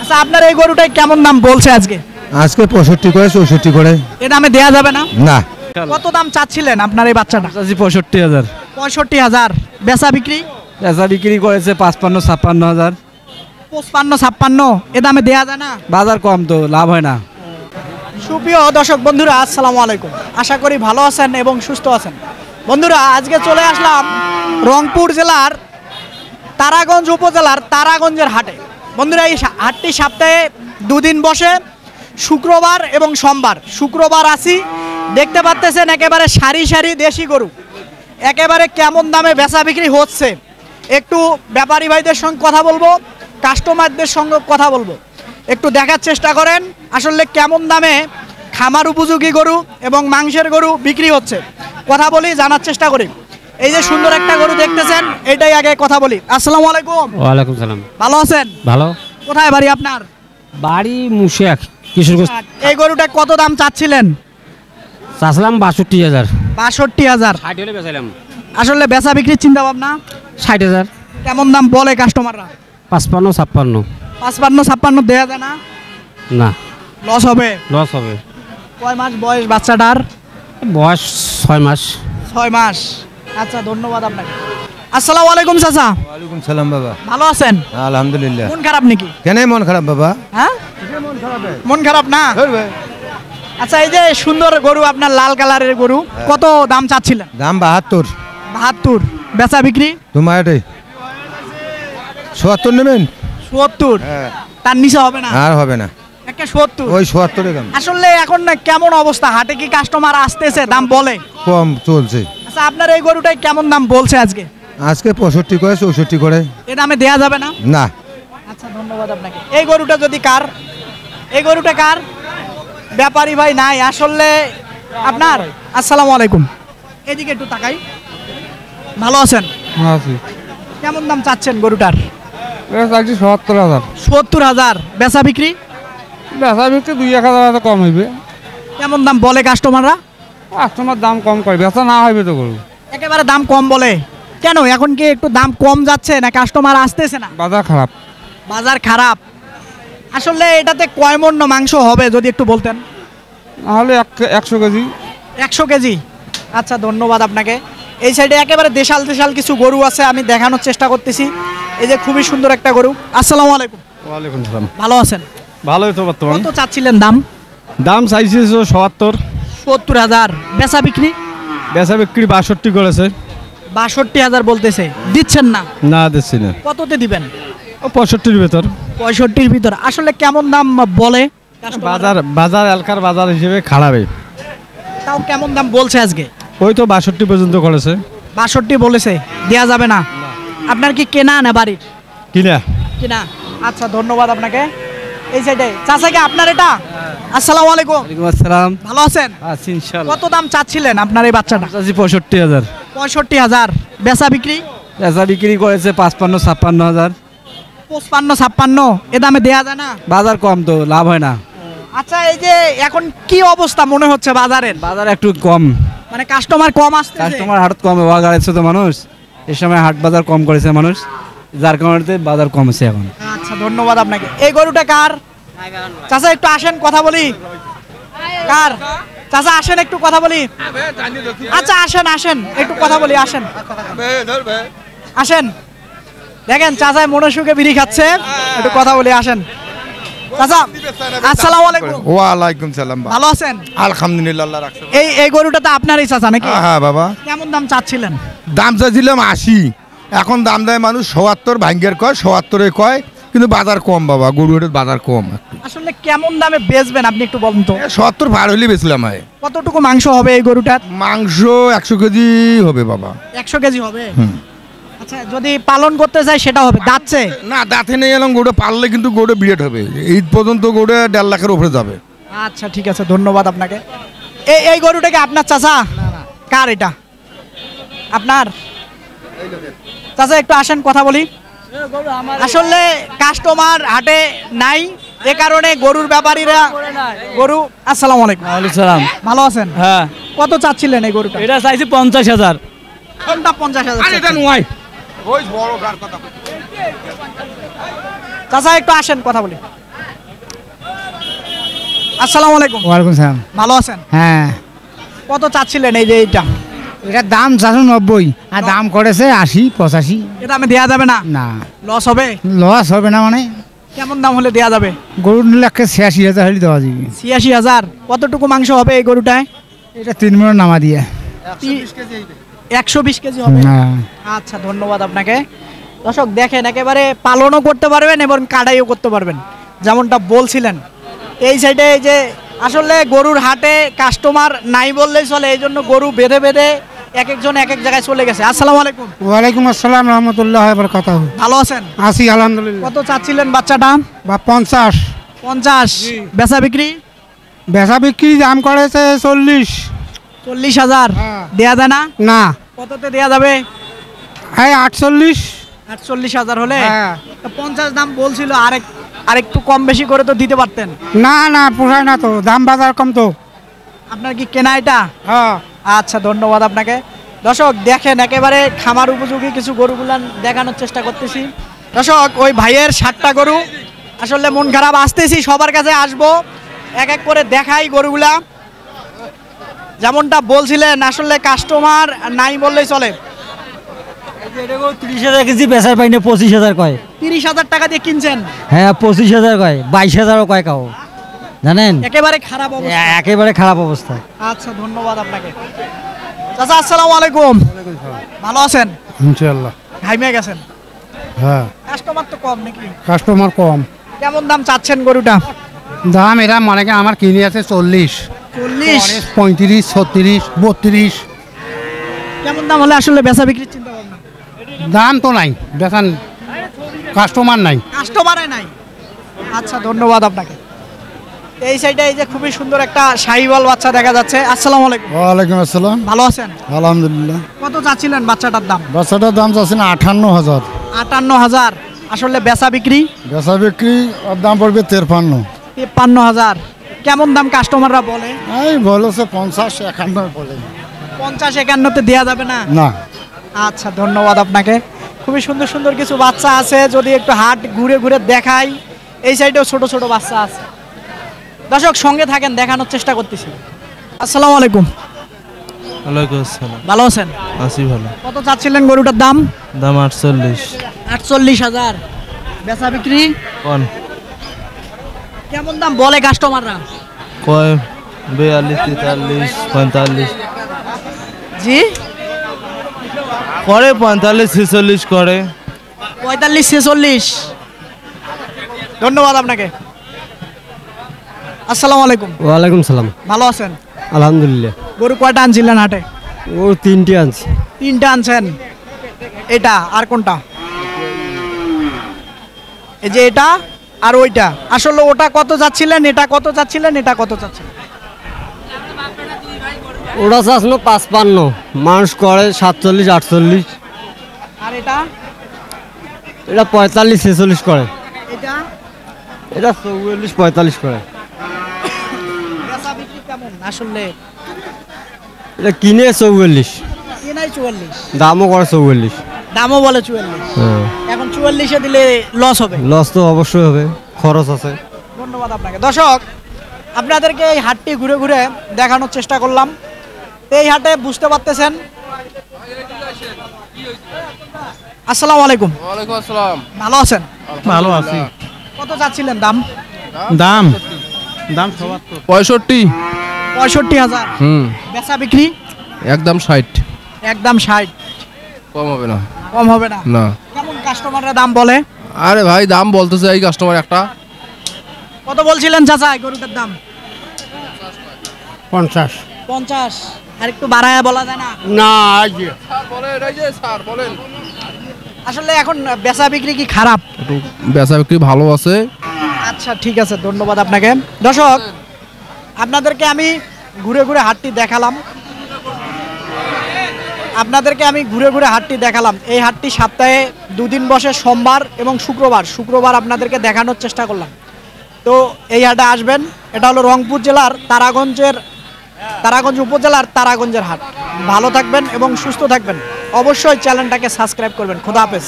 আচ্ছা আপনার এই গরুটাই কেমন দাম বলছে আজকে? আজকে 65 করে 64 করে। এ দামে দেয়া যাবে না? না। কত দাম চাচ্ছিলেন আপনার এই বাচ্চাটা? 65,000। 65,000। বেচা বিক্রি? বেচা বিক্রি করেছে 55-56,000। 55-56 এ দামে দেয়া যায় না? বাজার কম তো লাভ হয় না। সুপ্রিয় দর্শক বন্ধুরা আসসালামু আলাইকুম, আশা করি ভালো আছেন এবং সুস্থ আছেন। বন্ধুরা আজকে চলে আসলাম রংপুর জেলার তারাগঞ্জ উপজেলার তারাগঞ্জের হাটে। বন্ধুরা এই হাটটি সপ্তাহে দুদিন বসে, শুক্রবার এবং সোমবার। শুক্রবার আসি, দেখতে পাচ্ছেন একেবারে সারি সারি দেশি গরু, একেবারে কেমন দামে বেচা বিক্রি হচ্ছে একটু ব্যাপারী ভাইদের সঙ্গে কথা বলবো, কাস্টমারদের সঙ্গে কথা বলবো, একটু দেখার চেষ্টা করেন আসলে কেমন দামে খামার উপযোগী গরু এবং মাংসের গরু বিক্রি হচ্ছে। কথা বলি, জানার চেষ্টা করি। এই যে সুন্দর একটা গরু দেখতেছেন, এটাই আগে কথা বলি। আসসালামু আলাইকুম। ওয়ালাইকুম সালাম। ভালো আছেন? ভালো। কোথায় বাড়ি আপনার? বাড়ি মুশিয়া, কিশোরগঞ্জ। এই গরুটা কত দাম চাচ্ছিলেন? চাচ্ছিলাম 62,000। 62,000। 60 হলে বেচাইলাম। আসলে বেচা বিক্রির চিন্তা ভাবনা? 60,000। কেমন দাম বলে কাস্টমাররা? 55-56। 55-56 দেয়া যায় না? না, লস হবে। লস হবে। কয় মাস বয়স বাচ্চাটার? বয়স 6 মাস। 6 মাস। আচ্ছা ধন্যবাদ আপনাকে। আসসালামু আলাইকুম চাচা। ওয়ালাইকুম সালাম বাবা। ভালো আছেন? আলহামদুলিল্লাহ। মন খারাপ নাকি? কেন মন খারাপ বাবা? হ্যাঁ মন খারাপ না? আচ্ছা এই যে সুন্দর গরু আপনার লাল কালারের গরু, কত দাম চাচ্ছিলেন? দাম 72। 72। বেচা বিক্রি? তোমার এটাই ৭০ নেবেন? 70। হ্যাঁ। তার নিচে হবে না? আর হবে না, একটা 70। ওই ৭০ দাম। আসলে এখন না কেমন অবস্থা, হাটে কি কাস্টমার আসতেছে, দাম বলে? কম চলছে। আচ্ছা আপনার এই গরুটাই কেমন দাম বলছে আজকে? আজকে 65 করে 64 করে। এ দামে দেয়া যাবে না? না। আচ্ছা ধন্যবাদ আপনাকে। এই গরুটা যদি কার? এই গরুটা কার? ব্যাপারী ভাই নাই আসলে আপনার। আসসালামু আলাইকুম। এদিকে একটু তাকাই। ভালো আছেন? আছি। কেমন দাম চাচ্ছেন গরুটার? এটা চাচ্ছি 77,000। 70,000। বেচা বিক্রি? বেচা বিক্রি 2-1,000 কম হইবে। কেমন দাম বলে কাস্টমাররা? কাস্টমার দাম কম করে, বেচা না হইবে তো গরু। একেবারে দাম কম বলে কেন? এখন কি একটু দাম কম যাচ্ছে না কাস্টমার আসতেছে না? বাজার খারাপ। বাজার খারাপ। আসলে এটাতে কয় মণ মাংস হবে যদি একটু বলতেন? নাহলে 100 কেজি। 100 কেজি। আচ্ছা ধন্যবাদ আপনাকে। এই সাইডে একেবারে দেশাল দেশাল কিছু গরু আছে, আমি দেখানোর চেষ্টা করতেছি। এই যে খুবই সুন্দর একটা গরু। আসসালামু আলাইকুম। ওয়ালাইকুম সালাম। ভালো আছেন? ভালোই তো বর্তমান। কত চাচ্ছিলেন দাম? দাম চাইছে 77। 70,000। বেচা বিক্রি? বেচা বিক্রি 62 করেছে। 62,000 বলতেছে, দিচ্ছেন না? না দিচ্ছি না। কততে দিবেন? ও 65-র ভেতর। 65-র ভিতর। আসলে কেমন দাম বলে? বাজার এলাকার বাজার হিসেবে খারাপই। তাও কেমন দাম বলছে আজকে? ওই তো 62 পর্যন্ত করেছে। 62 বলেছে, দেয়া যাবে না? আপনার কি কেনা না বাড়ির? কিনা। কিনা। আচ্ছা ধন্যবাদ আপনাকে। এই সাইডে চাচা কি আপনার এটা? আসসালামু আলাইকুম। ওয়ালাইকুম আসসালাম। ভালো আছেন? আছি ইনশাআল্লাহ। কত দাম চাচ্ছিলেন আপনার এই বাচ্চাটা? চাচ্ছি 65,000। 65,000। বেচা বিক্রি? বেচা বিক্রি করেছে 55-56,000। 55-56 এ দামে দেয়া যায় না? বাজার কম তো লাভ হয় না। আচ্ছা এই যে এখন কি অবস্থা মনে হচ্ছে বাজারের? বাজার একটু কম, মানে কাস্টমার কম আসছে? কাস্টমার হাট কম হওয়া গাড়িছে তো মানুষ, এই সময় হাট বাজার কম করেছে মানুষ, যার কারণে বাজার কমছে এখন। আচ্ছা ধন্যবাদ আপনাকে। এই গরুটা কার? চাচা একটু আসেন কথা বলি। কার? চাচা আসেন একটু কথা বলি। আচ্ছা আসেন আসেন একটু কথা বলি, আসেন আসেন। দেখেন চাচাই মনে সুখে বিড়ি খাচ্ছে, একটু কথা বলি, আসেন। চাচা আসসালামু আলাইকুম। ওয়ালাইকুম সালাম। ভালো আছেন? আলহামদুলিল্লাহ, আল্লাহ রাখছে। এই গরুটা তো আপনারই চাচা নাকি? হ্যাঁ বাবা। কেমন দাম চাচ্ছিলেন? দাম চাইছিলাম 80, এখন দাম দেয় মানুষ 77, ভাঙ্গের কয় 77-এ কয়, কিন্তু বাজার কম বাবা, গরুর বাজার কম একটু। আসলে কেমন দামে বেচবেন আপনি একটু বলুন তো? 70 পার হইলে বেচলাম। হয় কতটুকু মাংস হবে এই গরুটার? মাংস 100 কেজি হবে বাবা। 100 কেজি হবে। আচ্ছা যদি পালন করতে চাই সেটা হবে? দাঁতছে না, দাঁতে নেই এলাম, গোটা পারলে কিন্তু গোটা বিরাট হবে। ঈদ পর্যন্ত গোটা 1.5 লাখের উপরে যাবে। আচ্ছা ঠিক আছে ধন্যবাদ আপনাকে। এই গরুটা কি আপনার চাচা? কার এটা? আপনার চাচা একটু আসেন কথা বলি। আসলে কাস্টমার হাটে নাই, এ কারণে গরুর ব্যাপারীরা গরু। আসসালামু আলাইকুম। ওয়ালাইকুম সালাম। ভালো আছেন? হ্যাঁ। কত চাচ্ছিলেন এই গরুটা? এটা চাইছি 50,000। কোনটা 50,000? চাচা একটু আসেন কথা বলি। আসসালামু আলাইকুম। ওয়ালাইকুম সালাম। ভালো আছেন? হ্যাঁ, কত চাচ্ছিলেন এই যে এইটা? এটার দাম 490 আর দাম করেছে 80 85। এটা আমি দেয়া যাবে না? না, লস হবে? লস হবে না মানে কেমন দাম হলে দেয়া যাবে? গরুর নিলে 86,000 হলে দেওয়া যাবে। 86,000। কতটুকু মাংস হবে এই গরুটায়? এটা 3 মণ নামা দিয়ে 120 কেজি হবে। হ্যাঁ। আচ্ছা, ধন্যবাদ আপনাকে। দর্শক দেখেন, একেবারে পালনও করতে পারবেন এবং কাটাইও করতে পারবেন, যেমনটা বলছিলেন। এই সাইডে এই যে আসলে গরুর হাটে কাস্টমার নাই বললেই চলে, এই জন্য গরু বেঁধে বেঁধে এক একজন এক এক জায়গায় চলে গেছে। আসসালামু আলাইকুম। ওয়ালাইকুম আসসালাম রহমতুল্লাহ বারাকাতুহু। ভালো আছেন? আছি আলহামদুলিল্লাহ। কত চাচ্ছিলেন বাচ্চাটা? বা 50। 50। বেচা বিক্রি? বেচা বিক্রি দাম করেছে 40। 40,000 হ্যাঁ। দেয়া যায় না? না, কততে দেয়া যাবে? এই 48। 48,000 হলে? হ্যাঁ। তো 50 দাম বলছিল, আরেকটু কম বেশি করে তো দিতে পারতেন। না না, পোষায় না তো, দাম বাজার কম তো। আপনার কি কেনা এটা? হ্যাঁ। আচ্ছা, ধন্যবাদ আপনাকে। দর্শক দেখেন, একেবারে খামার উপযোগী কিছু গরুগুলান দেখানোর চেষ্টা করতেছি। দর্শক, ওই ভাইয়ের 60টা গরু, আসলে মন খারাপ, আসতেছি সবার কাছে আসবো, এক এক করে দেখাই গরুগুলা। যেমনটা বলছিলেন, আসলে কাস্টমার নাই বললেই চলে। 30,000 কেজি বেচার পাই না, 25,000 কয়। 30,000 টাকা দিয়ে কিনছেন? হ্যাঁ, 25,000 কয়, 22,000 কয় কাও, জানেন? একেবারে খারাপ অবস্থা। একেবারে খারাপ অবস্থা। আচ্ছা, ধন্যবাদ আপনাকে। চাচা আসসালামু আলাইকুম। ভালো আছেন? ইনশাআল্লাহ। ঘাইমে গেছেন? হ্যাঁ, কাস্টমার তো কম নাকি? কাস্টমার কম। কেমন দাম চাচ্ছেন গরুটা? দাম এরা মনে করেন আমার কিনে আছে 40, 40। 35, 36, 32। কেমন দাম হলে আসলে বেচা বিক্রির চিন্তা ভাবনা? দাম তো নাই, বেচান কাস্টমার নাই। কাস্টমারে নাই। আচ্ছা, ধন্যবাদ আপনাকে। এই সাইডে এই যে খুবই সুন্দর একটা শাহিওয়াল বাচ্চা দেখা যাচ্ছে। আসসালামু আলাইকুম। ওয়ালাইকুম আসসালাম। ভালো আছেন? আলহামদুলিল্লাহ। কত চাচ্ছিলেন বাচ্চাটার দাম? বাচ্চাটার দাম চাচ্ছেন 58,000। 58,000। আসলে বেচা বিক্রি? বেচা বিক্রি ওর দাম পড়বে 53। 53,000। কেমন দাম কাস্টমাররা বলে? এই বলেছে 50 51 বলে। 50 51তে দেওয়া যাবে না? না। আচ্ছা, ধন্যবাদ আপনাকে। খুবই সুন্দর সুন্দর কিছু বাচ্চা আছে, যদি একটু হাট ঘুরে ঘুরে দেখাই। এই সাইডেও ছোট ছোট বাচ্চা আছে। দর্শক সঙ্গে থাকেন, দেখানোর চেষ্টা করতেছি। আসসালামু আলাইকুম। ওয়ালাইকুম আসসালাম। ভালো আছেন? আছি ভালো। কত চাচ্ছিলেন গরুটার দাম? দাম 48। 48,000। বেচা বিক্রি? কোন কেমন দাম বলে কাস্টমাররা? কয় 42 43 45 জি, করে 45 46 করে। 45 46। ধন্যবাদ আপনাকে। আসসালামু আলাইকুম। ওয়ালাইকুম সালাম। ভালো আছেন? আলহামদুলিল্লাহ। গরু কয়টা আনছিলেন হাটে? ও 3টে আনছি। 3টা আনছেন। এটা আর কোনটা? এই যে এটা আর ওইটা। আসলে ওটা কত যাচ্ছিলেন, এটা কত যাচ্ছিলেন, এটা কত যাচ্ছিলেন? ওটা চাচ্ছিল 55, মানুষ করে 47 48। আর এটা? এটা 45 46 করে। এটা? এটা 44 45 করে। বেচা বিক্রি কেমন আসলে? এটা কিনে 44, কেনাই 44, দামও করে 44। দামও বলে 44। হ্যাঁ, এখন 44-এ দিলে লস হবে। লস তো অবশ্যই হবে, খরচ আছে। ধন্যবাদ আপনাকে। দর্শক, আপনাদেরকে এই হাটটি ঘুরে ঘুরে দেখানোর চেষ্টা করলাম। তো এই হাটে বুঝতে পারতেছেন। আসসালামু আলাইকুম। ওয়ালাইকুম আসসালাম। ভালো আছেন? ভালো আছি। কত চাচ্ছিলেন দাম? দাম দাম 77। 65। 65,000। বেচা বিক্রি? একদম 60। একদম 60। কম হবে না। কম হবে না? না। কেমন কাস্টমাররা দাম বলে? আরে ভাই, দাম বলতেছে এই কাস্টমার একটা। কত বলছিলেন চাচা এই গরুটার দাম? 50। 50। আর একটু বাড়ায় বলা যায় না? না, স্যার বলেন, এই যে স্যার বলেন। আসলে এখন বেচা বিক্রি কি খারাপ? একটু বেচা বিক্রি ভালো আছে। আচ্ছা, ঠিক আছে, ধন্যবাদ আপনাকে। দর্শক, আপনাদেরকে আমি ঘুরে ঘুরে হাটটি দেখালাম। এই হাটটি সপ্তাহে 2 দিন বসে, সোমবার এবং শুক্রবার আপনাদেরকে দেখানোর চেষ্টা করলাম। তো এই হাটে আসবেন। এটা হলো রংপুর জেলার তারাগঞ্জ উপজেলার তারাগঞ্জের হাট। ভালো থাকবেন এবং সুস্থ থাকবেন। অবশ্যই চ্যানেলটাকে সাবস্ক্রাইব করবেন। খোদা হাফেজ।